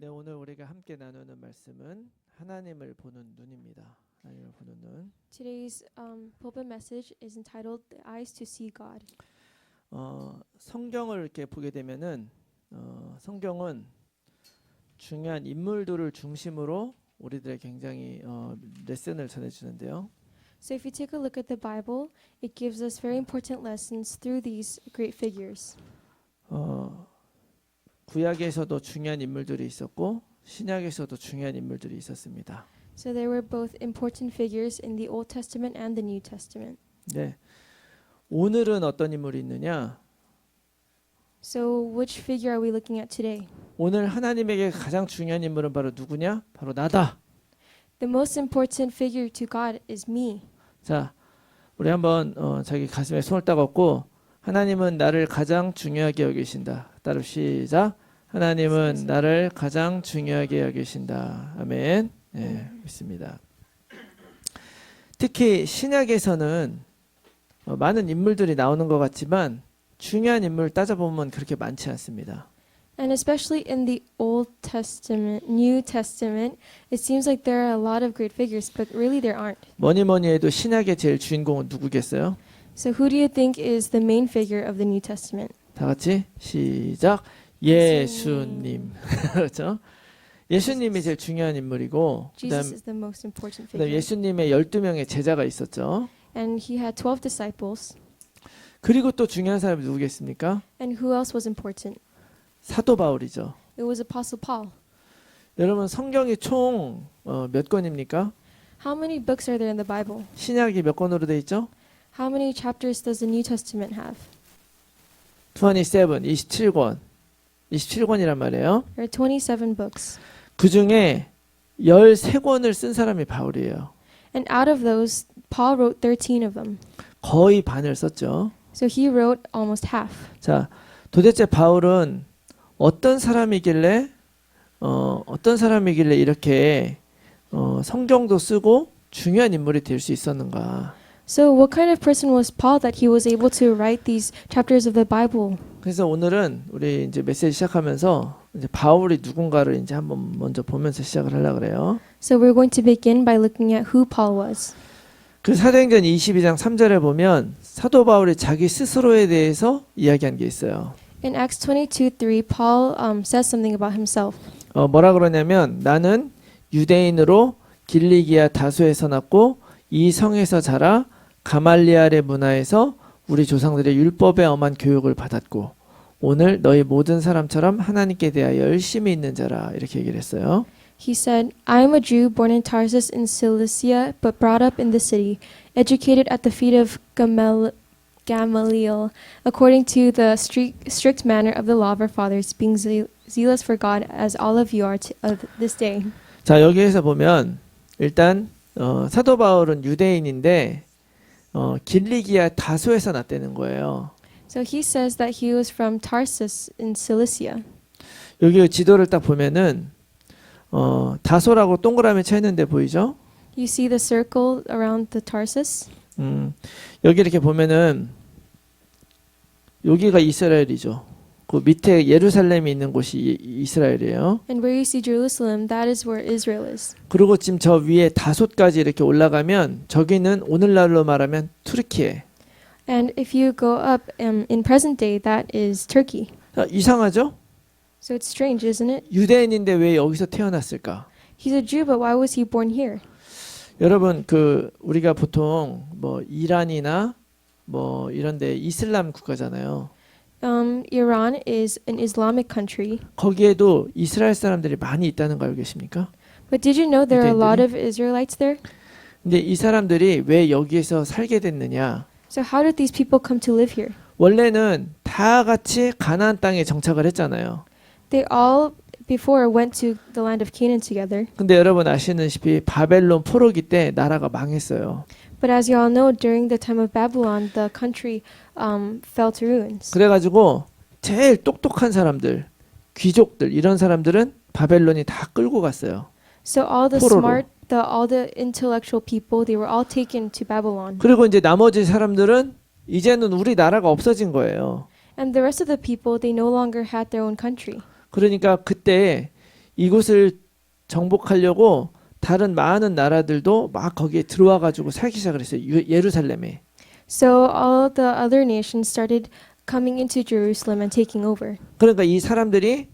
네, 오늘 우리가 함께 나누는 말씀은 하나님을 보는 눈입니다. 하나님을 보는 눈. Today's pulpit message is entitled "The Eyes to See God." 성경을 이렇게 보게 되면은 성경은 중요한 인물들을 중심으로 우리들의 굉장히 레슨을 전해주는데요. So if you take a look at the Bible, it gives us very important lessons through these great figures. 구약에서도 중요한 인물들이 있었고 신약에서도 중요한 인물들이 있었습니다. So there were both important figures in the Old Testament and the New Testament. 네, 오늘은 어떤 인물이 있느냐? So which figure are we looking at today? 오늘 하나님에게 가장 중요한 인물은 바로 누구냐? 바로 나다. The most important figure to God is me. 자, 우리 한번 자기 가슴에 손을 딱 얹고 하나님은 나를 가장 중요하게 여기신다. 따로 시작. 하나님은 나를 가장 중요하게 여기신다. 아멘. 네, 믿습니다. 특히 신약에서는 많은 인물들이 나오는 것 같지만 중요한 인물을 따져보면 그렇게 많지 않습니다. And especially in the Old Testament, New Testament, it seems like there are a lot of great figures, but really there aren't. 뭐니 해도 신약의 제일 주인공은 누구겠어요? So who do you think is the main figure of the New Testament? 다 같이 시작. 예수님. 그렇죠? 예수님이 제일 중요한 인물이고 Jesus is the most important 그다음 figure. 예수님의 12명의 제자가 있었죠. And he had 12 disciples. 그리고 또 중요한 사람이 누구겠습니까? And who else was important? 사도 바울이죠. It was Apostle Paul. 여러분 성경이 총 몇 권입니까? How many books are there in the Bible? 신약이 몇 권으로 돼 있죠? How many chapters does the New Testament have? 27, 27권. 27권이란 말이에요. There are 27 books. 그 중에 13권을 쓴 사람이 바울이에요. And out of those, Paul wrote 13 of them. 거의 반을 썼죠. So he wrote almost half. 자, 도대체 바울은 어떤 사람이길래 이렇게 성경도 쓰고 중요한 인물이 될 수 있었는가? So what kind of person was Paul that he was able to write these chapters of the Bible? 그래서 오늘은 우리 이제 메시지 시작하면서 이제 바울이 누군가를 이제 한번 먼저 보면서 시작을 하려고 그래요. So we're going to begin by looking at who Paul was. 그 사도행전 22장 3절에 보면 사도 바울이 자기 스스로에 대해서 이야기한 게 있어요. In Acts 22:3, Paul says something about himself. 뭐라 그러냐면 나는 유대인으로 길리기아 다소에서 났고 이 성에서 자라 가말리알의 문화에서 우리 조상들의 율법에 엄한 교육을 받았고 오늘 너희 모든 사람처럼 하나님께 대하여 열심히 있는 자라 이렇게 얘기를 했어요. He said, I am a Jew born in Tarsus in Cilicia, but brought up in the city, educated at the feet of Gamaliel, according to the strict manner of the law of our fathers, being zealous for God, as all of you are of this day. 자, 여기에서 보면 일단 사도 바울은 유대인인데 길리기아 다소에서 났다는 거예요. So he says that he was from Tarsus in Cilicia. 여기 지도를 딱 보면은 다소라고 동그라미 쳐 있는데 보이죠? You see the circle around the Tarsus? 여기 이렇게 보면은 여기가 이스라엘이죠. 그 밑에 예루살렘이 있는 곳이 이스라엘이에요. And where you see Jerusalem, that is where Israel is. 그리고 지금 저 위에 다솥까지 이렇게 올라가면 저기는 오늘날로 말하면 투르키예. And if you go up in present day, that is Turkey. 이상하죠? So it's strange, isn't it? 유대인인데 왜 여기서 태어났을까? He's a Jew, but why was he born here? 여러분 우리가 보통 뭐 이란이나 뭐 이런데 이슬람 국가잖아요. Iran is an Islamic country. 거기에도 이스라엘 사람들이 많이 있다는 거 알고 계십니까? But did you know there are a lot of Israelites there? 근데 이 사람들이 왜 여기에서 살게 됐느냐? So how did these people come to live here? 원래는 다 같이 가나안 땅에 정착을 했잖아요. They all before went to the land of Canaan together. 근데 여러분 아시는시피 바벨론 포로기 때 나라가 망했어요. But as you all know, during the time of Babylon, the country fell to ruins. 그래가지고 제일 똑똑한 사람들, 귀족들 이런 사람들은 바벨론이 다 끌고 갔어요. So all the 포로로. smart, all the intellectual people, they were all taken to Babylon. 그리고 이제 나머지 사람들은 이제는 우리 나라가 없어진 거예요. And the rest of the people, they no longer had their own country. 그러니까 그때 이곳을 정복하려고 다른 많은 나라들도 막 거기에 들어와 가지고 살기 시작을 했어요. 예루살렘에. So all the other nations started coming into Jerusalem and taking over. 그러니까 이 사람들이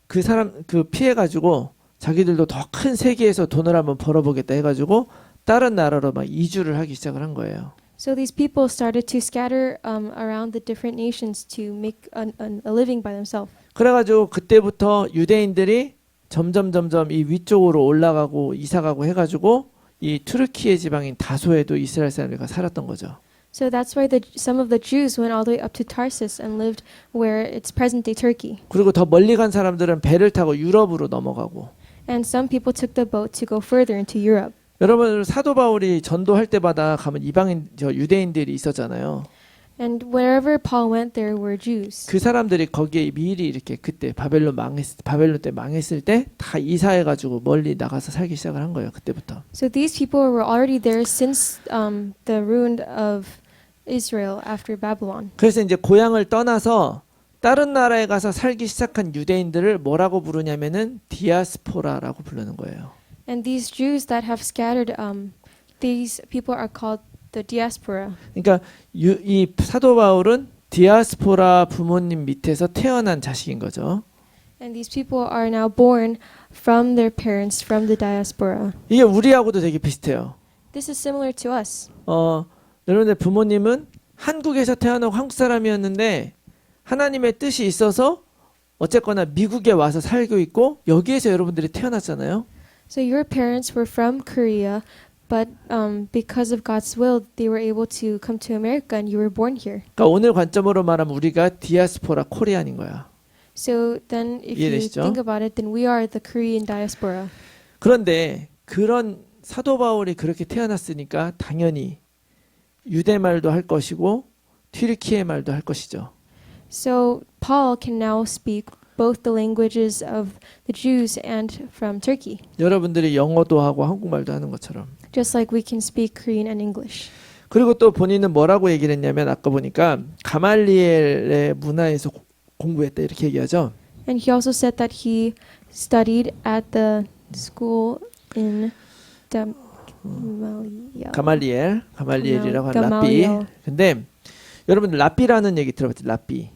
그 피해 가지고 자기들도 더 큰 세계에서 돈을 한번 벌어보겠다 해가지고 다른 나라로 막 이주를 하기 시작을 한 거예요. So these people started to scatter around the different nations to make a living by themselves. 그래가지고 그때부터 유대인들이 점점 이 위쪽으로 올라가고 이사가고 해가지고 이 투르키예 지방인 다소에도 이스라엘 사람들이 살았던 거죠. So that's why some of the Jews went all the way up to Tarsus and lived where it's present-day Turkey. 그리고 더 멀리 간 사람들은 배를 타고 유럽으로 넘어가고. And some people took the boat to go further into Europe. 여러분 사도 바울이 전도할 때마다 가면 이방인 유대인들이 있었잖아요. And wherever Paul went, there were Jews. 그 사람들이 거기에 미리 이렇게 그때 바벨론 때 망했을 때 다 이사해가지고 멀리 나가서 살기 시작을 한 거예요. 그때부터. So these people were already there since the ruin of Israel after Babylon. 그래서 이제 고향을 떠나서 다른 나라에 가서 살기 시작한 유대인들을 뭐라고 부르냐면은 디아스포라라고 부르는 거예요. And these Jews that have scattered, these people are called the diaspora. 그러니까 이 사도 바울은 디아스포라 부모님 밑에서 태어난 자식인 거죠. And these people are now born from their parents from the diaspora. 이게 우리하고도 되게 비슷해요. This is similar to us. 여러분들 부모님은 한국에서 태어난 한국 사람이었는데 하나님의 뜻이 있어서 어쨌거나 미국에 와서 살고 있고 여기에서 여러분들이 태어났잖아요. So your parents were from Korea, but because of God's will, they were able to come to America and you were born here. 그러니까 오늘 관점으로 말하면 우리가 디아스포라 코리안인 거야. So then if you 이해되시죠? think about it, then we are the Korean diaspora. 그런데 그런 사도 바울이 그렇게 태어났으니까 당연히 유대 말도 할 것이고 튀르키예 말도 할 것이죠. So Paul can now speak both the languages of the Jews and from Turkey, 여러분들이 영어도 하고 한국말도 하는 것처럼. just like we can speak Korean and English. 그리고 또 본인은 뭐라고 얘기를 했냐면 아까 보니까 가말리엘의 문화에서 공부했다 이렇게 얘기하죠. And he also said that he studied at the school in 가말리엘이라고 하는 랍비. 근데 여러분들 랍비라는 얘기 들어봤죠? 랍비.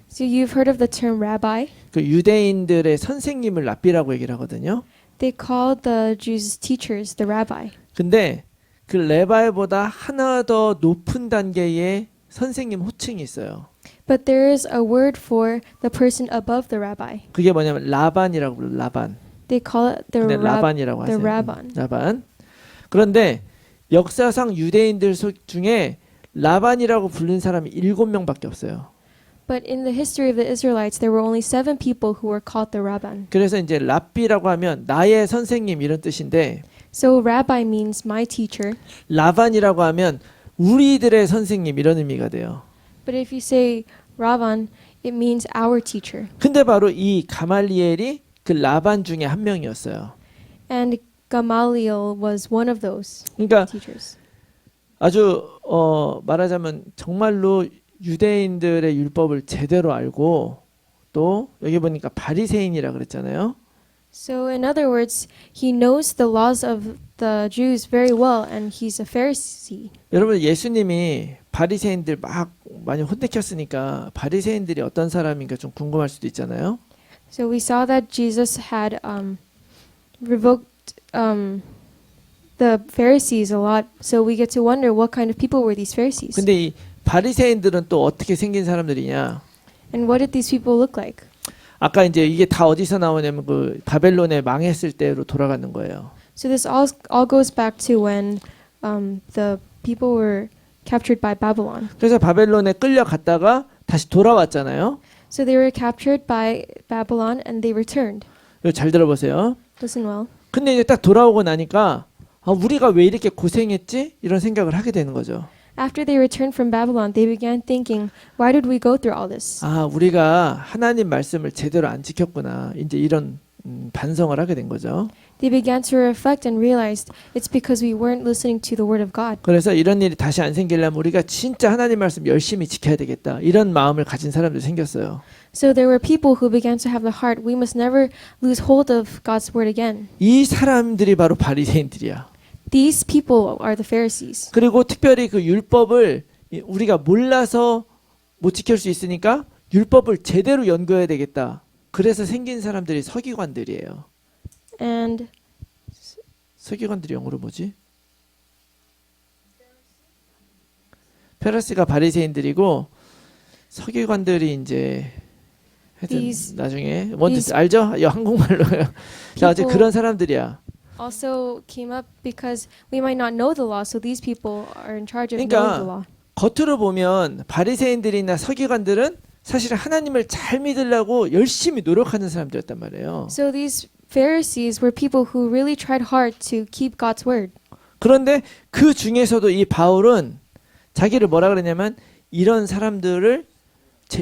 So you've heard of the term rabbi? 그 유대인들의 선생님을 랍비라고 얘기를 하거든요. They call the Jews' teachers the rabbi. 근데 그 레바이보다 하나 더 높은 단계의 선생님 호칭이 있어요. But there is a word for the person above the rabbi. 그게 뭐냐면 라반이라고 불러요. 라반. They call it 근데 라반이라고 the 하세요. rabban. 라반. 그런데 역사상 유대인들 중에 라반이라고 부른 사람이 7명밖에 없어요. But in the history of the Israelites, there were only 7 people who were called the rabban. 그래서 이제 랍비라고 하면 나의 선생님 이런 뜻인데 So rabbi means my teacher. 라반이라고 하면 우리들의 선생님 이런 의미가 돼요. But if you say rabban, it means our teacher. 근데 바로 이 가말리엘이 그 라반 중에 한 명이었어요. And Gamaliel was one of those 그러니까 teachers. 아주 말하자면 정말로 유대인들의 율법을 제대로 알고 또 여기 보니까 바리새인이라 그랬잖아요. So in other words, he knows the laws of the Jews very well and he's a Pharisee. 여러분 예수님이 바리새인들 막 많이 혼내켰으니까 바리새인들이 어떤 사람인가 좀 궁금할 수도 있잖아요. So we saw that Jesus had revoked the Pharisees a lot. So we get to wonder what kind of people were these Pharisees. 근데 이 바리새인들은 또 어떻게 생긴 사람들이냐? And what did these people look like? 아까 이제 이게 다 어디서 나오냐면 그 바벨론에 망했을 때로 돌아가는 거예요. So this all goes back to when the people were captured by Babylon. 그래서 바벨론에 끌려갔다가 다시 돌아왔잖아요. So they were captured by Babylon and they returned. 이거 잘 들어보세요. Listen well. 근데 이제 딱 돌아오고 나니까 우리가 왜 이렇게 고생했지? 이런 생각을 하게 되는 거죠. After they returned from Babylon, they began thinking, why did we go through all this? 우리가 하나님 말씀을 제대로 안 지켰구나. 이제 이런 반성을 하게 된 거죠. They began to reflect and realized it's because we weren't listening to the word of God. 그래서 이런 일이 다시 안 생기려면 우리가 진짜 하나님 말씀 열심히 지켜야 되겠다. 이런 마음을 가진 사람들이 생겼어요. So there were people who began to have the heart, we must never lose hold of God's word again. 이 사람들이 바로 바리새인들이야. These people are the Pharisees. 그리고 특별히 그 율법을 우리가 몰라서 못 지킬 수 있으니까 율법을 제대로 연구해야 되겠다. 그래서 생긴 사람들이 서기관들이에요. And 서기관들이 영어로 뭐지? 페르시가 바리새인들이고 서기관들이 이제 하여튼 These- 나중에 these- 알죠? 한국말로. 자, 어제 people- 그런 사람들이야. also came up because we might not know the law, so these people are in charge of 그러니까 knowing the law. 겉으로 보면 바리새인들이나 서기관들은 사실 하나님을 잘 믿으려고 열심히 노력하는 사람들이었단 말이에요. So these Pharisees were people who really tried hard to keep God's word. 그런데 그 중에서도 이 바울은 자기를 뭐라 그러냐면 이런 사람들을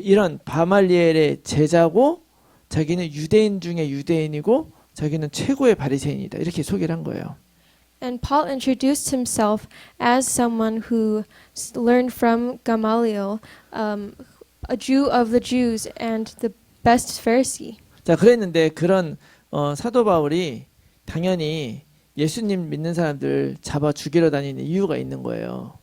이런 바말리엘의 제자고 자기는 유대인 중에 유대인이고 자기는 최고의 바리새인이다. 이렇게 소개를 한 거예요. And Paul introduced himself as someone who learned from Gamaliel, a Jew of the Jews and the best Pharisee. 자, 그랬는데 그런 사도 바울이 당연히 예수님 믿는 사람들 잡아 죽이러 다니는 이유가 있는 거예요.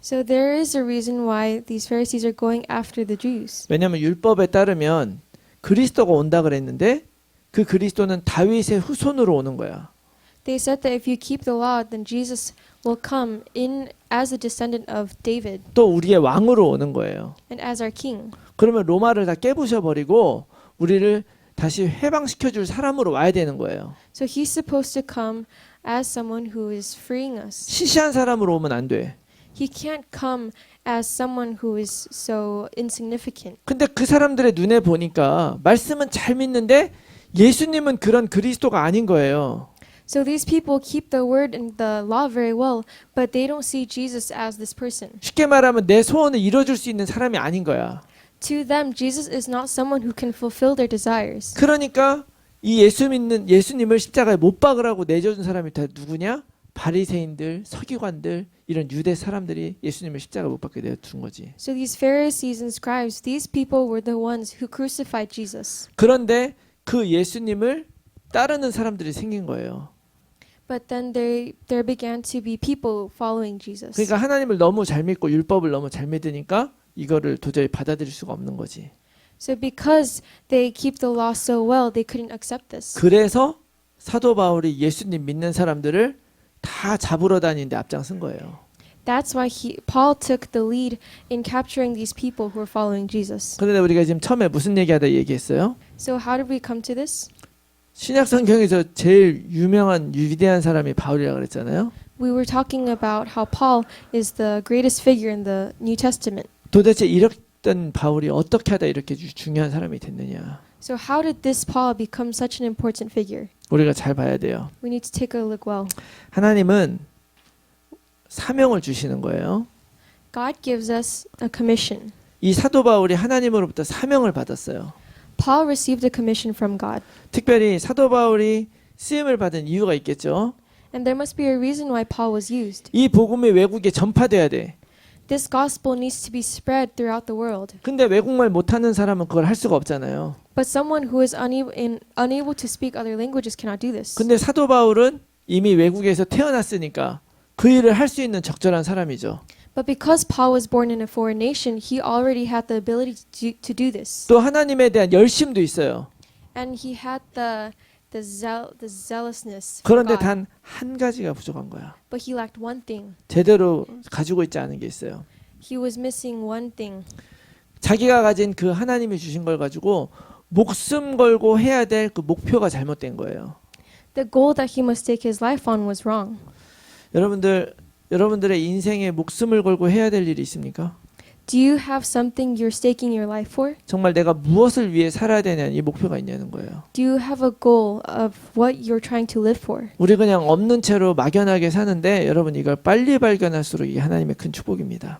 So there is a reason why these Pharisees are going after the Jews. 왜냐하면 율법에 따르면 그리스도가 온다 그랬는데 그 그리스도는 다윗의 후손으로 오는 거야. They said that if you keep the law, then Jesus will come in as a descendant of David 또 우리의 왕으로 오는 거예요. and as our king. 그러면 로마를 다 깨부셔 버리고 우리를 다시 해방시켜 줄 사람으로 와야 되는 거예요. So he's supposed to come as someone who is freeing us. 시시한 사람으로 오면 안 돼. He can't come as someone who is so insignificant. 근데 그 사람들의 눈에 보니까 말씀은 잘 믿는데 예수님은 그런 그리스도가 아닌 거예요. So these people keep the word and the law very well, but they don't see Jesus as this person. 쉽게 말하면 내 소원을 이뤄줄 수 있는 사람이 아닌 거야. To them, Jesus is not someone who can fulfill their desires. 그러니까 이 예수님을 십자가에 못 박으라고 내줘준 사람이 다 누구냐? 바리새인들, 서기관들, 이런 유대 사람들이 예수님을 십자가에 못 박게 내준 거지. So these Pharisees and scribes, these people were the ones who crucified Jesus. 그런데 그 예수님을 따르는 사람들이 생긴 거예요. But then there began to be people following Jesus. 그러니까 하나님을 너무 잘 믿고 율법을 너무 잘 믿으니까 이거를 도저히 받아들일 수가 없는 거지. So because they keep the law so well, they couldn't accept this. 그래서 사도 바울이 예수님 믿는 사람들을 다 잡으러 다니는데 앞장선 거예요. That's why Paul took the lead in capturing these people who were following Jesus. 그런데 우리가 지금 처음에 무슨 얘기하다 얘기했어요? So how did we come to this? 신약 성경에서 제일 유명한 위대한 사람이 바울이라고 그랬잖아요. We were talking about how Paul is the greatest figure in the New Testament. 도대체 이랬던 바울이 어떻게 하다 이렇게 중요한 사람이 됐느냐? So how did this Paul become such an important figure? 우리가 잘 봐야 돼요. We need to take a look well. 하나님은 사명을 주시는 거예요. God gives us a commission. 이 사도 바울이 하나님으로부터 사명을 받았어요. Paul received a commission from God. 특별히 사도 바울이 쓰임을 받은 이유가 있겠죠. And there must be a reason why Paul was used. 이 복음이 외국에 전파돼야 돼. This gospel needs to be spread throughout the world. 근데 외국말 못하는 사람은 그걸 할 수가 없잖아요. But someone who is unable to speak other languages cannot do this. 근데 사도 바울은 이미 외국에서 태어났으니까 그 일을 할 수 있는 적절한 사람이죠. But because Paul was born in a foreign nation, he already had the ability to do this. 또 하나님에 대한 열심도 있어요. And he had the zealousness for 그런데 God. 단 한 가지가 부족한 거야. But he lacked one thing. 제대로 가지고 있지 않은 게 있어요. He was missing one thing. 자기가 가진 그 하나님이 주신 걸 가지고 목숨 걸고 해야 될 그 목표가 잘못된 거예요. The goal that he must take his life on was wrong. 여러분들의 인생에 목숨을 걸고 해야 될 일이 있습니까? Do you have something you're staking your life for? 정말 내가 무엇을 위해 살아야 되냐는 이 목표가 있냐는 거예요. Do you have a goal of what you're trying to live for? 우리 그냥 없는 채로 막연하게 사는데 여러분 이걸 빨리 발견할수록 이게 하나님의 큰 축복입니다.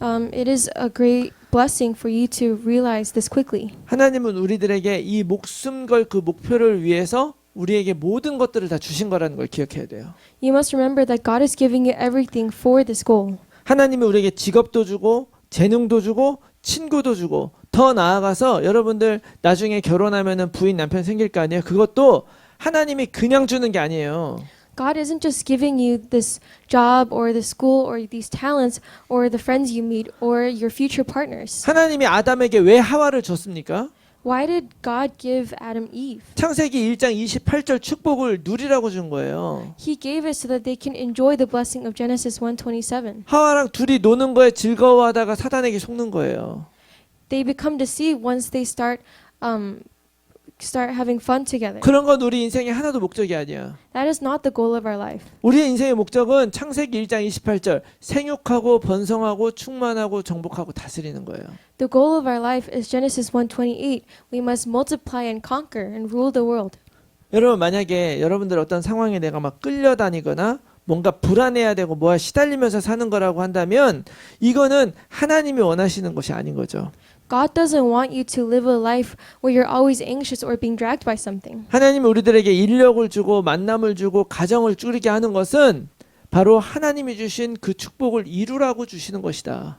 It is a great blessing for you to realize this quickly. 하나님은 우리들에게 이 목숨 걸 그 목표를 위해서 우리에게 모든 것들을 다 주신 거라는 걸 기억해야 돼요. You must remember that God is giving you everything for this goal. 하나님이 우리에게 직업도 주고 재능도 주고 친구도 주고 더 나아가서 여러분들 나중에 결혼하면은 부인 남편 생길 거 아니에요? 그것도 하나님이 그냥 주는 게 아니에요. God isn't just giving you this job or the school or these talents or the friends you meet or your future partners. 하나님이 아담에게 왜 하와를 줬습니까? Why did God give Adam Eve? 창세기 1장 28절 축복을 누리라고 준 거예요. He gave it so that they can enjoy the blessing of Genesis 1:27. 하와랑 둘이 노는 거에 즐거워하다가 사단에게 속는 거예요. They become deceived once they start having fun together. 그런 건 우리 인생의 하나도 목적이 아니야. That is not the goal of our life. 우리의 인생의 목적은 창세기 1장 28절 생육하고 번성하고 충만하고 정복하고 다스리는 거예요. The goal of our life is Genesis 1:28. We must multiply and conquer and rule the world. 여러분 만약에 여러분들 어떤 상황에 내가 막 끌려다니거나 뭔가 불안해야 되고 뭐야 시달리면서 사는 거라고 한다면 이거는 하나님이 원하시는 것이 아닌 거죠. God doesn't want you to live a life where you're always anxious or being dragged by something. 하나님이 우리들에게 인력을 주고 만남을 주고 가정을 꾸리게 하는 것은 바로 하나님이 주신 그 축복을 이루라고 주시는 것이다.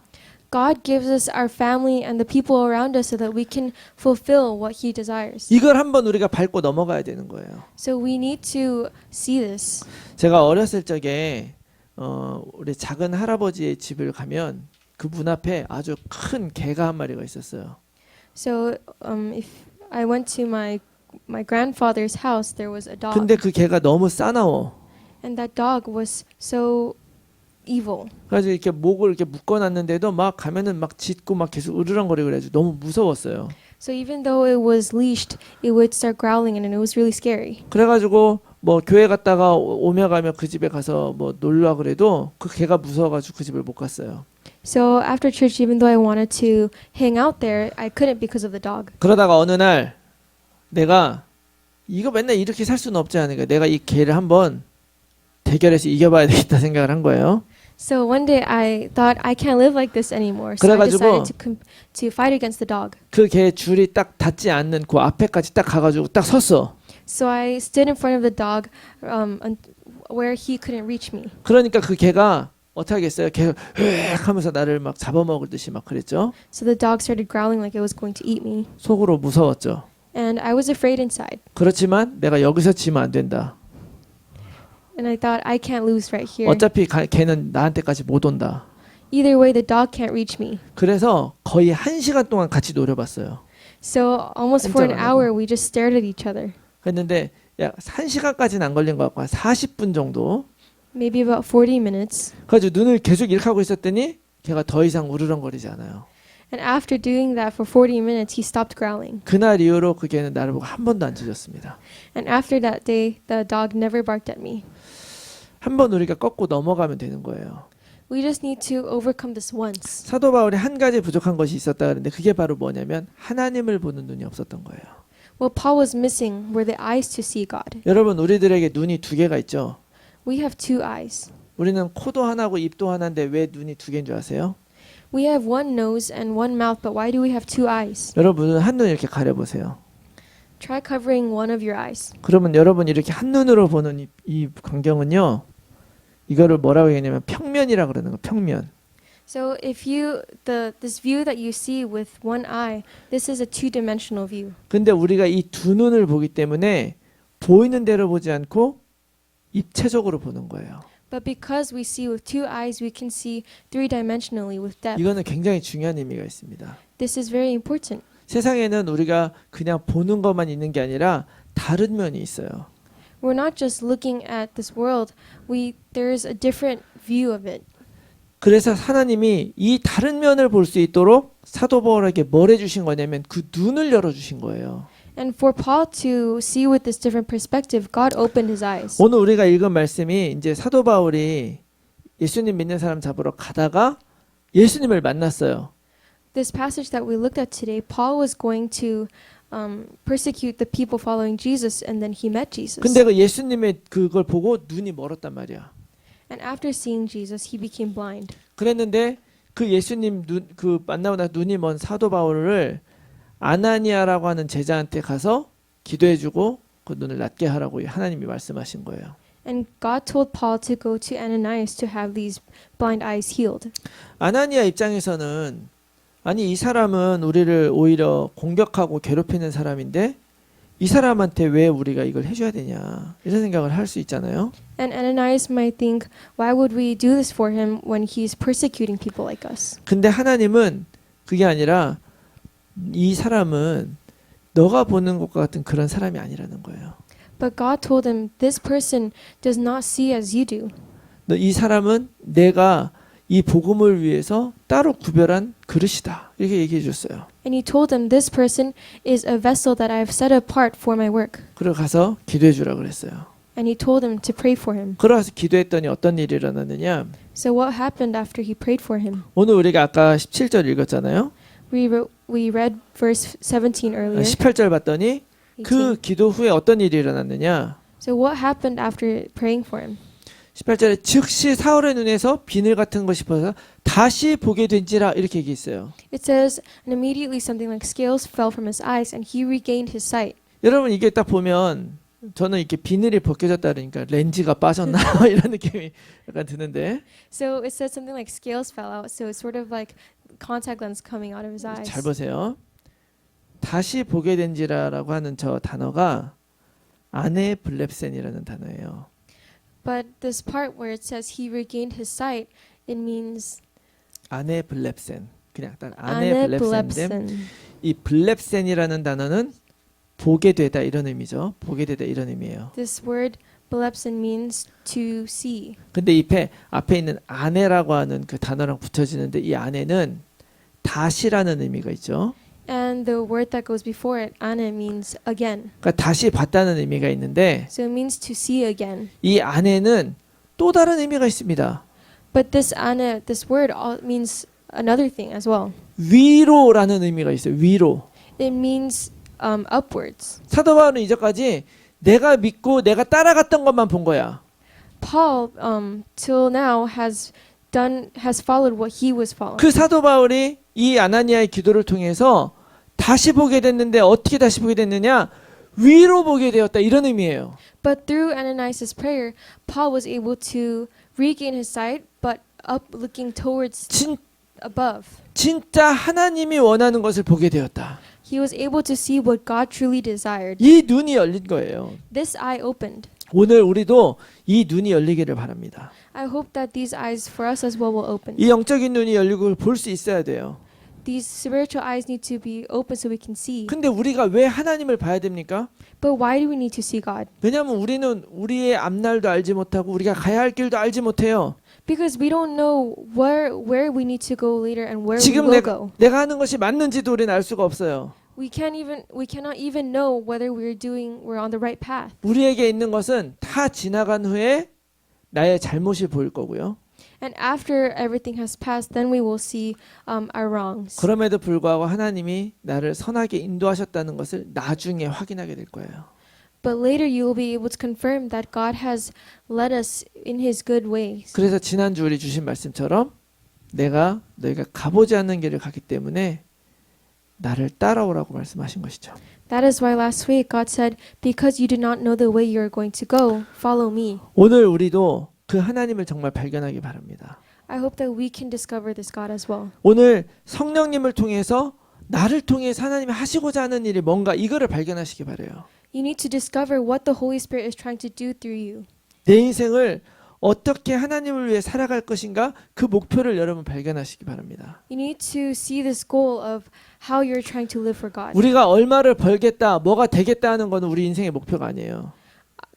God gives us our family and the people around us so that we can fulfill what He desires. 이걸 한번 우리가 밟고 넘어가야 되는 거예요. So we need to see this. 제가 어렸을 적에 우리 작은 할아버지의 집을 가면 그 문 앞에 아주 큰 개가 한 마리가 있었어요. So if I went to my grandfather's house, there was a dog. 근데 그 개가 너무 싸나워. And that dog was so evil. 그래서 이렇게 목을 이렇게 묶어놨는데도 막 가면은 막 짖고 막 계속 으르렁거리고 그래가지고 너무 무서웠어요. So even though it was leashed, it would start growling and it was really scary. 그래가지고 뭐 교회 갔다가 오며 가며 그 집에 가서 뭐 놀라 그래도 그 개가 무서워가지고 그 집을 못 갔어요. So after church, even though I wanted to hang out there, I couldn't because of the dog. 그러다가 어느 날 내가 이거 맨날 이렇게 살 수는 없지 않으니까 내가 이 개를 한번 대결해서 이겨봐야 되겠다 생각을 한 거예요. So one day I thought I can't live like this anymore. So I 그래가지고 decided to fight against the dog. 그 개 줄이 딱 닿지 않는 그 앞에까지 딱 가가지고 딱 섰어. So I stood in front of the dog where he couldn't reach me. 그러니까 그 개가 어떻게 하겠어요? 계속 으악 하면서 나를 막 잡아먹을 듯이 막 그랬죠. So the dog started growling like it was going to eat me. 속으로 무서웠죠. And I was afraid inside. 그렇지만 내가 여기서 지면 안 된다. And I thought I can't lose right here. 어차피 걔는 나한테까지 못 온다. Either way, the dog can't reach me. 그래서 거의 1시간 동안 같이 노려봤어요. So almost for an 꼼짝 안 하고. hour, we just stared at each other. 그랬는데 약 1시간까지는 안 걸린 것 같고 한 40분 정도. Maybe about 40 minutes. 그래가지고 눈을 계속 이렇게 하고 있었더니 걔가 더 이상 우르렁거리지 않아요. And after doing that for 40 minutes, he stopped growling. 그날 이후로 그 개는 나를 보고 한 번도 안 짖었습니다. And after that day, the dog never barked at me. 한 번 우리가 꺾고 넘어가면 되는 거예요. We just need to overcome this once. 사도 바울이 한 가지 부족한 것이 있었다 그러는데 그게 바로 뭐냐면 하나님을 보는 눈이 없었던 거예요. What Paul was missing were the eyes to see God. 여러분 우리들에게 눈이 두 개가 있죠. We have two eyes. 우리는 코도 하나고 입도 하나인데 왜 눈이 두 개인 줄 아세요? We have one nose and one mouth, but why do we have two eyes? 여러분은 한눈 이렇게 가려보세요. Try covering one of your eyes. 그러면 여러분 이렇게 한눈으로 보는 이 광경은요. 이거를 뭐라고 얘기하냐면 평면이라 그러는 거. 평면. So if this view that you see with one eye, this is a two-dimensional view. 근데 우리가 이 두 눈을 보기 때문에 보이는 대로 보지 않고 입체적으로 보는 거예요. But because we see with two eyes, we can see three-dimensionally with depth. 이거는 굉장히 중요한 의미가 있습니다. This is very important. 세상에는 우리가 그냥 보는 것만 있는 게 아니라 다른 면이 있어요. We're not just looking at this world. There's a different view of it. 그래서 하나님이 이 다른 면을 볼 수 있도록 사도 바울에게 뭘 해주신 거냐면 그 눈을 열어주신 거예요. And for Paul to see with this different perspective, God opened his eyes. 오늘 우리가 읽은 말씀이 이제 사도 바울이 예수님 믿는 사람 잡으러 가다가 예수님을 만났어요. This passage that we looked at today, Paul was going to persecute the people following Jesus, and then he met Jesus. 근데 그 예수님의 그걸 보고 눈이 멀었단 말이야. And after seeing Jesus, he became blind. 그랬는데 그 예수님 그 만나고 나서 눈이 먼 사도 바울을 아나니아라고 하는 제자한테 가서 기도해주고 그 눈을 낫게 하라고 하나님이 말씀하신 거예요. And God told Paul to go to Ananias to have these blind eyes healed. 아나니아 입장에서는 아니 이 사람은 우리를 오히려 공격하고 괴롭히는 사람인데 이 사람한테 왜 우리가 이걸 해줘야 되냐 이런 생각을 할 수 있잖아요. And Ananias might think, why would we do this for him when he's persecuting people like us? 근데 하나님은 그게 아니라 이 사람은 너가 보는 것과 같은 그런 사람이 아니라는 거예요. But God told him, this person does not see as you do. 너 이 사람은 내가 이 복음을 위해서 따로 구별한 그릇이다. 이렇게 얘기해 줬어요. And he told him, this person is a vessel that I have set apart for my work. 그리고 가서 기도해 주라 그랬어요. And he told him to pray for him. 그러고서 기도했더니 어떤 일이 일어났느냐? So what happened after he prayed for him? 오늘 우리가 아까 17절 읽었잖아요. We read verse 17 earlier. 18절 봤더니 18. 그 기도 후에 어떤 일이 일어났느냐? So what happened after praying for him? 18절에 즉시 사울의 눈에서 비늘 같은 것이 벗어서 다시 보게 된지라 이렇게 얘기했어요. It says, and immediately something like scales fell from his eyes, and he regained his sight. 여러분 이게 딱 보면 저는 이렇게 비늘이 벗겨졌다 그러니까 렌즈가 빠졌나 이런 느낌이 약간 드는데 So it says something like scales fell out, so it's sort of like contact lens coming out of his eyes. 잘 보세요. 다시 보게 된지라라고 하는 저 단어가 아네 블렙센이라는 단어예요. But this part where it says he regained his sight, it means 아네 블렙센. 그냥 딱 아네 블렙센인데 aneblepsen. 이 블렙센이라는 단어는 보게 되다 이런 의미죠. 보게 되다 이런 의미예요. This word blepsen means to see. 근데 이 앞에 있는 아내라고 하는 그 단어랑 붙여지는데 이 아내는 다시라는 의미가 있죠. And the word that goes before it, ane, means again. 그러니까 다시 봤다는 의미가 있는데 So it means to see again. 이 아내는 또 다른 의미가 있습니다. But this ane, this word means another thing as well. 위로라는 의미가 있어요. 위로. It means upwards. 사도 바울은 이제까지 내가 믿고 내가 따라갔던 것만 본 거야. Paul, till now, has followed what he was following. 그 사도 바울이 이 아나니아의 기도를 통해서 다시 보게 됐는데 어떻게 다시 보게 됐느냐? 위로 보게 되었다 이런 의미예요. But through Ananias' prayer, Paul was able to regain his sight, but up looking towards above. 진짜 하나님이 원하는 것을 보게 되었다. He was able to see what God truly desired. 이 눈이 열린 거예요. This eye opened. 오늘 우리도 이 눈이 열리기를 바랍니다. I hope that these eyes for us as well will open. 이 영적인 눈이 열리고 볼 수 있어야 돼요. These spiritual eyes need to be open so we can see. 근데 우리가 왜 하나님을 봐야 됩니까? But why do we need to see God? 왜냐하면 우리는 우리의 앞날도 알지 못하고 우리가 가야 할 길도 알지 못해요. Because we don't know where we need to go later and where we 지금 will go. 내가 하는 것이 맞는지도 우리는 알 수가 없어요. We cannot even know whether we're on the right path. 우리에게 있는 것은 다 지나간 후에 나의 잘못이 보일 거고요. And after everything has passed, then we will see our wrongs. 그럼에도 불구하고 하나님이 나를 선하게 인도하셨다는 것을 나중에 확인하게 될 거예요. But later you will be able to confirm that God has led us in His good ways. 그래서 지난주 우리 주신 말씀처럼 내가 너희가 가보지 않는 길을 가기 때문에 나를 따라오라고 말씀하신 것이죠. That is why last week God said, because you do not know the way you are going to go, follow me. 오늘 우리도 그 하나님을 정말 발견하기 바랍니다. I hope that we can discover this God as well. 오늘 성령님을 통해서 나를 통해서 하나님이 하시고자 하는 일이 뭔가 이거를 발견하시기 바라요. You need to discover what the Holy Spirit is trying to do through you. 내 인생을 어떻게 하나님을 위해 살아갈 것인가 그 목표를 여러분 발견하시기 바랍니다. You need to see this goal of how you're trying to live for God. 우리가 얼마를 벌겠다, 뭐가 되겠다 하는 것은 우리 인생의 목표가 아니에요.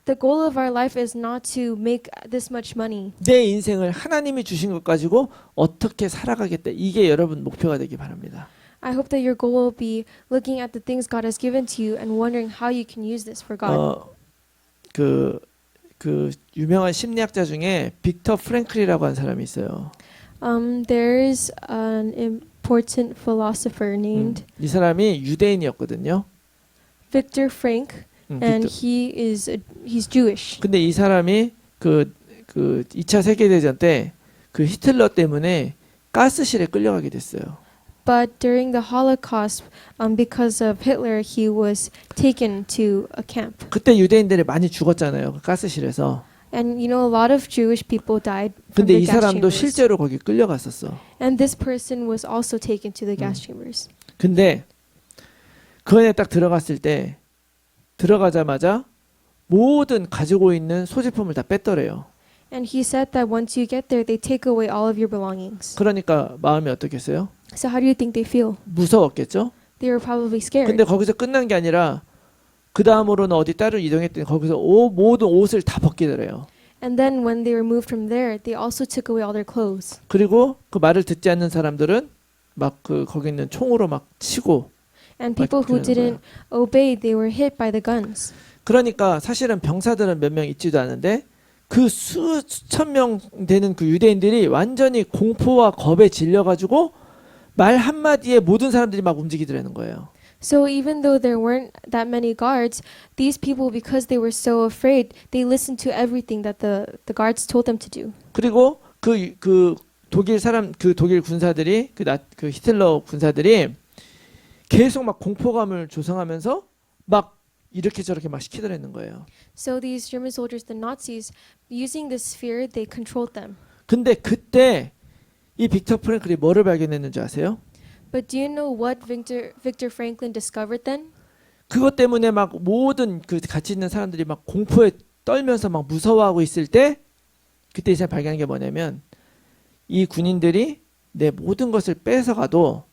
The goal of our life is not to make this much money. 내 인생을 하나님이 주신 것 가지고 어떻게 살아가겠다. 이게 여러분 목표가 되기 바랍니다. I hope that your goal will be looking at the things God has given to you and wondering how you can use this for God. 그 유명한 심리학자 중에 빅터 프랭클이라고 하는 사람이 있어요. There's an important philosopher named 이 사람이 유대인이었거든요. Viktor Frankl, and he's Jewish. 근데 이 사람이 그 2차 세계 대전 때 그 히틀러 때문에 가스실에 끌려가게 됐어요. But during the Holocaust, because of Hitler, he was taken to a camp. 그때 유대인들이 많이 죽었잖아요. 그 가스실에서. And you know, a lot of Jewish people died from 근데 the 이 gas 사람도 chambers. 실제로 거기 끌려갔었어. And this person was also taken to the gas chambers. 근데 그 안에 딱 들어갔을 때 들어가자마자 모든 가지고 있는 소지품을 다 뺐더래요. And he said that once you get there, they take away all of your belongings. 그러니까 마음이 어떻겠어요? So how do you think they feel? 무서웠겠죠? They were probably scared. 근데 거기서 끝난 게 아니라 그 다음으로는 어디 따로 이동했더니 거기서 모든 옷을 다 벗기더래요. And then when they were moved from there, they also took away all their clothes. 그리고 그 말을 듣지 않는 사람들은 막 그 거기 있는 총으로 막 치고. And people who didn't obey, they were hit by the guns. 그러니까 사실은 병사들은 몇 명 있지도 않은데 그 수천 명 되는 그 유대인들이 완전히 공포와 겁에 질려가지고 말 한마디에 모든 사람들이 막 움직이더라는 거예요. So even though there weren't that many guards, these people, because they were so afraid, they listened to everything that the guards told them to do. 그리고 그 독일 군사들이 그 히틀러 군사들이 계속 막 공포감을 조성하면서 막 이렇게 저렇게 막 시키더라는 거예요. So these German soldiers, the Nazis, using this fear, they controlled them. 근데 그때 이 빅터 프랭클이 뭐를 발견했는지 아세요? But do you know what Victor Franklin discovered then? 그것 때문에 막 모든 그 같이 있는 사람들이 막 공포에 떨면서 막 무서워하고 있을 때 그때 이제 발견한 게 뭐냐면 이 군인들이 내 모든 것을 뺏어가도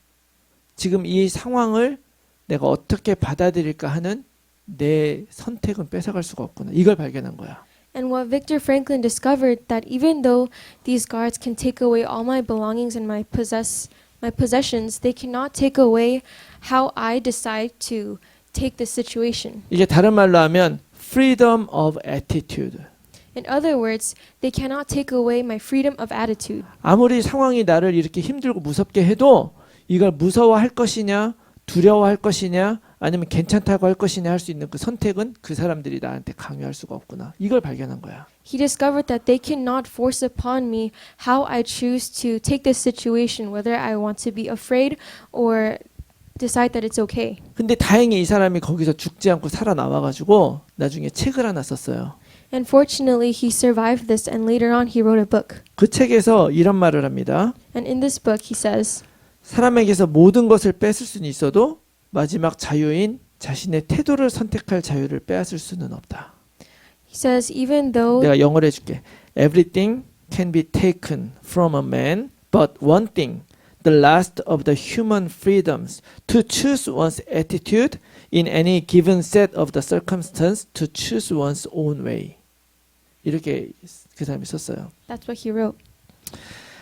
지금 이 상황을 내가 어떻게 받아들일까 하는 내 선택은 뺏어갈 수가 없구나. 이걸 발견한 거야. And what Victor Franklin discovered that even though these guards can take away all my belongings and my possessions, they cannot take away how I decide to take this situation. 이게 다른 말로 하면 freedom of attitude. In other words, they cannot take away my freedom of attitude. 아무리 상황이 나를 이렇게 힘들고 무섭게 해도 이걸 무서워할 것이냐 두려워할 것이냐 아니면 괜찮다고 할 것이냐 할 수 있는 그 선택은 그 사람들이 나한테 강요할 수가 없구나. 이걸 발견한 거야. He discovered that they cannot force upon me how I choose to take this situation, whether I want to be afraid or decide that it's okay. 근데 다행히 이 사람이 거기서 죽지 않고 살아나와가지고 나중에 책을 하나 썼어요. And fortunately, he survived this, and later on, he wrote a book. 그 책에서 이런 말을 합니다. And in this book, he says, 사람에게서 모든 것을 뺏을 수는 있어도 마지막 자유인 자신의 태도를 선택할 자유를 빼앗을 수는 없다. he says, even though 내가 영어로 해줄게. Everything can be taken from a man, but one thing, the last of the human freedoms, to choose one's attitude in any given set of the circumstance, to choose one's own way. 이렇게 그 사람이 썼어요. that's what he wrote.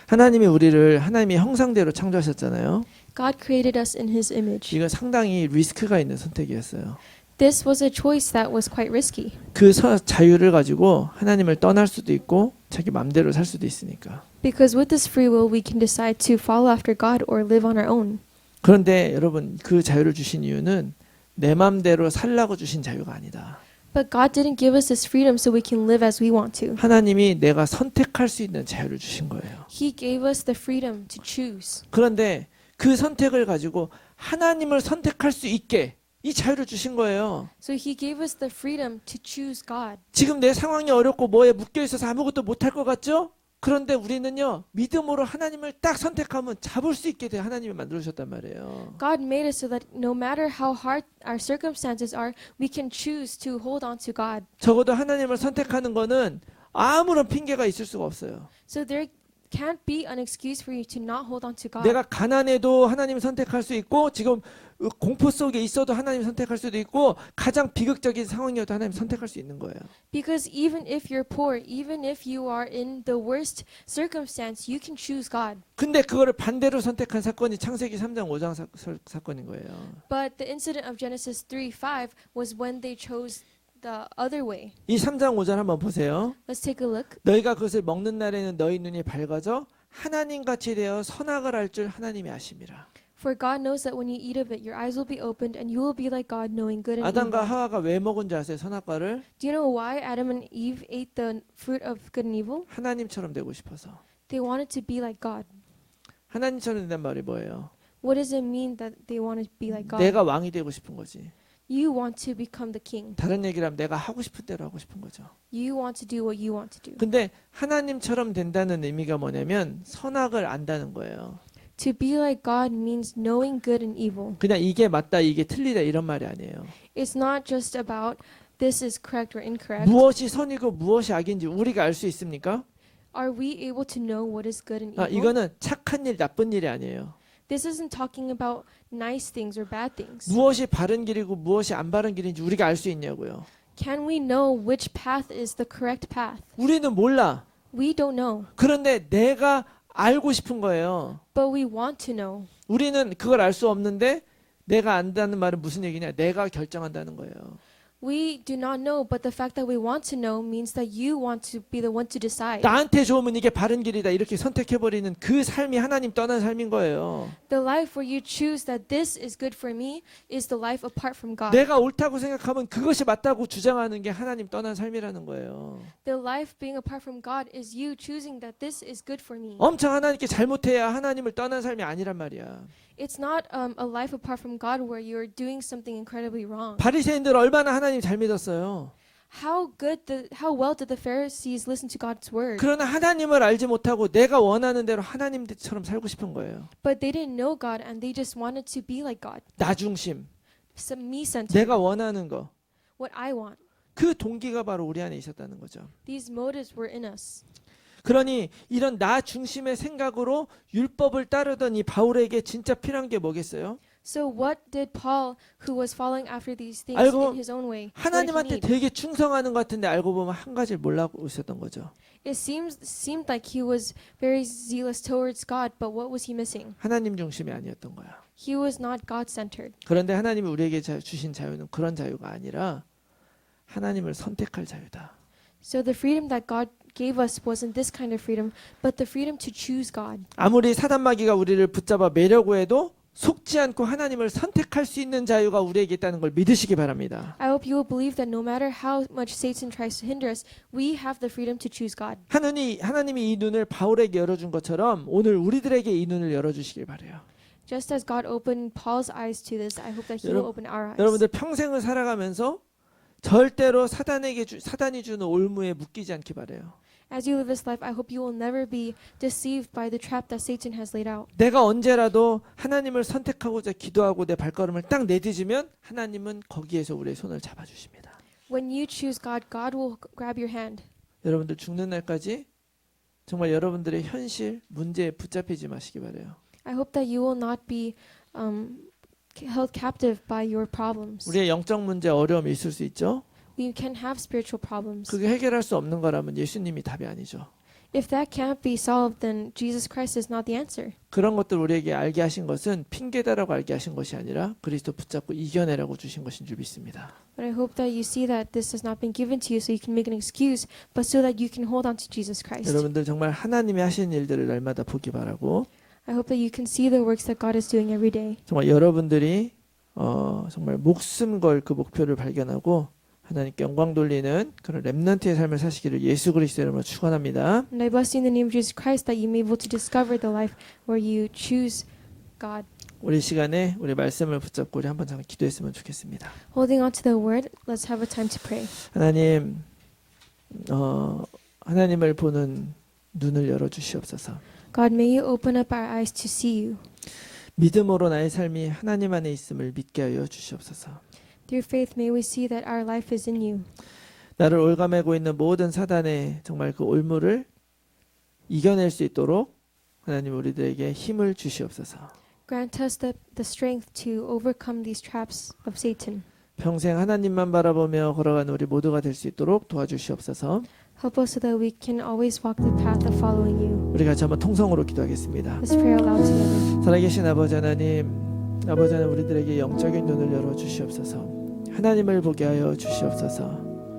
하나님이 우리를 하나님의 형상대로 창조하셨잖아요. God created us in his image. 이건 상당히 리스크가 있는 선택이었어요. This was a choice that was quite risky. 그 자유를 가지고 하나님을 떠날 수도 있고 자기 맘대로 살 수도 있으니까. Because with this free will, we can decide to follow after God or live on our own. 그런데 여러분 그 자유를 주신 이유는 내 맘대로 살라고 주신 자유가 아니다. But God didn't give us this freedom so we can live as we want to. 하나님이 내가 선택할 수 있는 자유를 주신 거예요. He gave us the freedom to choose. 그런데 그 선택을 가지고 하나님을 선택할 수 있게 이 자유를 주신 거예요. So he gave us the freedom to choose God. 지금 내 상황이 어렵고 뭐에 묶여 있어서 아무것도 못할 것 같죠? 그런데 우리는요 믿음으로 하나님을 딱 선택하면 잡을 수 있게 돼 하나님이 만들어주셨단 말이에요. God made us so that no matter how hard our circumstances are, we can choose to hold on to God. 적어도 하나님을 선택하는 거는 아무런 핑계가 있을 수가 없어요. So there can't be an excuse for you to not hold on to God. 내가 가난해도 하나님을 선택할 수 있고 지금 공포 속에 있어도 하나님을 선택할 수도 있고 가장 비극적인 상황이어도 하나님을 선택할 수 있는 거예요. Because even if you're poor, even if you are in the worst circumstance, you can choose God. 근데 그거를 반대로 선택한 사건이 창세기 3장 5장 사건인 거예요. But the incident of Genesis 3:5 was when they chose the other way. 이 3장 5절 한번 보세요. Let's take a look. 너희가 그것을 먹는 날에는 너희 눈이 밝아져 하나님같이 되어 선악을 알 줄 하나님이 아심이라. For God knows that when you eat of it, your eyes will be opened and you will be like God, knowing good and 아담과 evil. 하와가 왜 먹은지 아세요? 선악과를 Do you know why Adam and Eve ate the fruit of good and evil? 하나님처럼 되고 싶어서. They wanted to be like God. 하나님처럼 된다는 말이 뭐예요? What does it mean that they want to be like God? 내가 왕이 되고 싶은 거지. You want to become the king. 다른 얘기를 하면 내가 하고 싶은 대로 하고 싶은 거죠. You want to do what you want to do. 근데 하나님처럼 된다는 의미가 뭐냐면 선악을 안다는 거예요. To be like God means knowing good and evil. 그냥 이게 맞다, 이게 틀리다 이런 말이 아니에요. It's not just about this is correct or incorrect. 무엇이 선이고 무엇이 악인지 우리가 알 수 있습니까? Are we able to know what is good and 아, evil? 이거는 착한 일, 나쁜 일이 아니에요. This isn't talking about nice things or bad things. 무엇이 바른 길이고 무엇이 안 바른 길인지 우리가 알 수 있냐고요. Can we know which path is the correct path? 우리는 몰라. We don't know, 그런데 내가 알고 싶은 거예요. but we want to know. 우리는 그걸 알 수 없는데 내가 안다는 말은 무슨 얘기냐? 내가 결정한다는 거예요. We do not know, but the fact that we want to know means that you want to be the one to decide. 나한테 좋으면 이게 바른 길이다 이렇게 선택해버리는 그 삶이 하나님 떠난 삶인 거예요. The life where you choose that this is good for me is the life apart from God. 내가 옳다고 생각하면 그것이 맞다고 주장하는 게 하나님 떠난 삶이라는 거예요. The life being apart from God is you choosing that this is good for me. 엄청 하나님께 잘못해야 하나님을 떠난 삶이 아니란 말이야. It's not a life apart from God where you're doing something incredibly wrong. 바리새인들 얼마나 하나님 잘 믿었어요. How well did the Pharisees listen to God's word? 그러나 하나님을 알지 못하고 내가 원하는 대로 하나님처럼 살고 싶은 거예요. But they didn't know God and they just wanted to be like God. 나 중심, Me-centered. 내가 원하는 거. What I want. 그 동기가 바로 우리 안에 있었다는 거죠. These motives were in us. 그러니 이런 나 중심의 생각으로 율법을 따르던 이 바울에게 진짜 필요한 게 뭐겠어요? So what did Paul, who was following after these things 알고 in his own way, what did he 하나님한테 need? 되게 충성하는 것 같은데 알고 보면 한 가지를 몰라고 있었던 거죠. It seemed like he was very zealous towards God, but what was he missing? 하나님 중심이 아니었던 거야. He was not God-centered. 그런데 하나님이 우리에게 주신 자유는 그런 자유가 아니라 하나님을 선택할 자유다. So the freedom that God gave us wasn't this kind of freedom, but the freedom to choose God. 아무리 사단마귀가 우리를 붙잡아 매려고 해도 속지 않고 하나님을 선택할 수 있는 자유가 우리에게 있다는 걸 믿으시기 바랍니다. I hope you will believe that no matter how much Satan tries to hinder us, we have the freedom to choose God. 하나님이 이 눈을 바울에게 열어준 것처럼 오늘 우리들에게 이 눈을 열어주시길 바라요. Just as God opened Paul's eyes to this, I hope that He will open our eyes. 여러분들 평생을 살아가면서 절대로 사단이 주는 올무에 묶이지 않기 바라요. As you live this life, I hope you will never be deceived by the trap that Satan has laid out. 내가 언제라도 하나님을 선택하고자 기도하고 내 발걸음을 딱 내딛으면 하나님은 거기에서 우리의 손을 잡아주십니다. When you choose God, God will grab your hand. 여러분들 죽는 날까지 정말 여러분들의 현실, 문제에 붙잡히지 마시기 바라요. I hope that you will not be held captive by your problems. 우리의 영적 문제 어려움이 있을 수 있죠. We can have spiritual problems. 그게 해결할 수 없는 거라면 예수님이 답이 아니죠. If that can't be solved, then Jesus Christ is not the answer. 그런 것들 우리에게 알게 하신 것은 핑계다라고 알게 하신 것이 아니라 그리스도 붙잡고 이겨내라고 주신 것인 줄 믿습니다. But I hope that you see that this has not been given to you so you can make an excuse, but so that you can hold on to Jesus Christ. 여러분들 정말 하나님이 하시는 일들을 날마다 보기 바라고 I hope that you can see the works that God is doing every day. 정말 여러분들이 정말 목숨 걸 그 목표를 발견하고 하나님께 영광 돌리는 그런 렘넌트의 삶을 사시기를 예수 그리스도의 이름으로 축원합니다. And I bless you in the name of Jesus Christ that you may be able to discover the life where you choose God. 우리 시간에 우리 말씀을 붙잡고 우리 한번 잠깐 기도했으면 좋겠습니다. Holding on to the word, let's have a time to pray. 하나님, 하나님을 보는 눈을 열어 주시옵소서. God, may you open up our eyes to see you. 믿음으로 나의 삶이 하나님 안에 있음을 믿게 하여 주시옵소서. Through faith, may we see that our life is in you. 나를 올가매고 있는 모든 사단의 정말 그 올무를 이겨낼 수 있도록 하나님 우리들에게 힘을 주시옵소서. Grant us the strength to overcome these traps of Satan. 평생 하나님만 바라보며 걸어가는 우리 모두가 될 수 있도록 도와주시옵소서. Help us so that we can always walk the path of following you. 우리 같이 한번 통성으로 기도하겠습니다. Let's pray aloud together. 살아계신 아버지 하나님, 아버지 하나님 우리들에게 영적인 눈을 열어 주시옵소서. 하나님을 보게 하여 주시옵소서.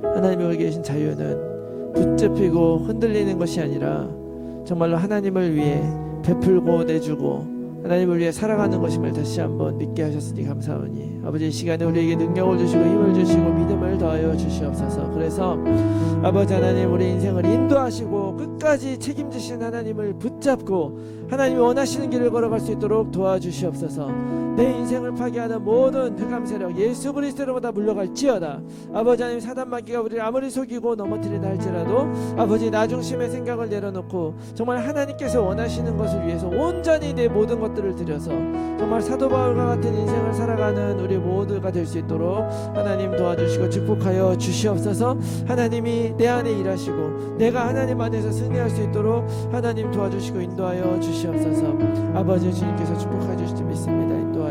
하나님이 우리에게 계신 자유는 붙잡히고 흔들리는 것이 아니라 정말로 하나님을 위해 베풀고 내주고 하나님을 위해 살아가는 것임을 다시 한번 믿게 하셨으니 감사하니 아버지 이 시간에 우리에게 능력을 주시고 힘을 주시고 믿음을 더하여 주시옵소서. 그래서 아버지 하나님, 우리 인생을 인도하시고 끝까지 책임지신 하나님을 붙잡고 하나님이 원하시는 길을 걸어갈 수 있도록 도와주시옵소서. 내 인생을 파괴하는 모든 흑암 세력 예수 그리스도로보다 물러갈지어다. 아버지 하나님, 사단 마귀가 우리를 아무리 속이고 넘어뜨리다 할지라도 아버지 나 중심의 생각을 내려놓고 정말 하나님께서 원하시는 것을 위해서 온전히 내 모든 것들을 드려서 정말 사도 바울과 같은 인생을 살아가는 우리 모두가 될 수 있도록 하나님 도와주시고 축복하여 주시옵소서. 하나님이 내 안에 일하시고 내가 하나님 안에서 승리할 수 있도록 하나님 도와주시고 인도하여 주시옵소서. 아버지 주님께서 축복해 주실 줄 믿습니다. 인도하여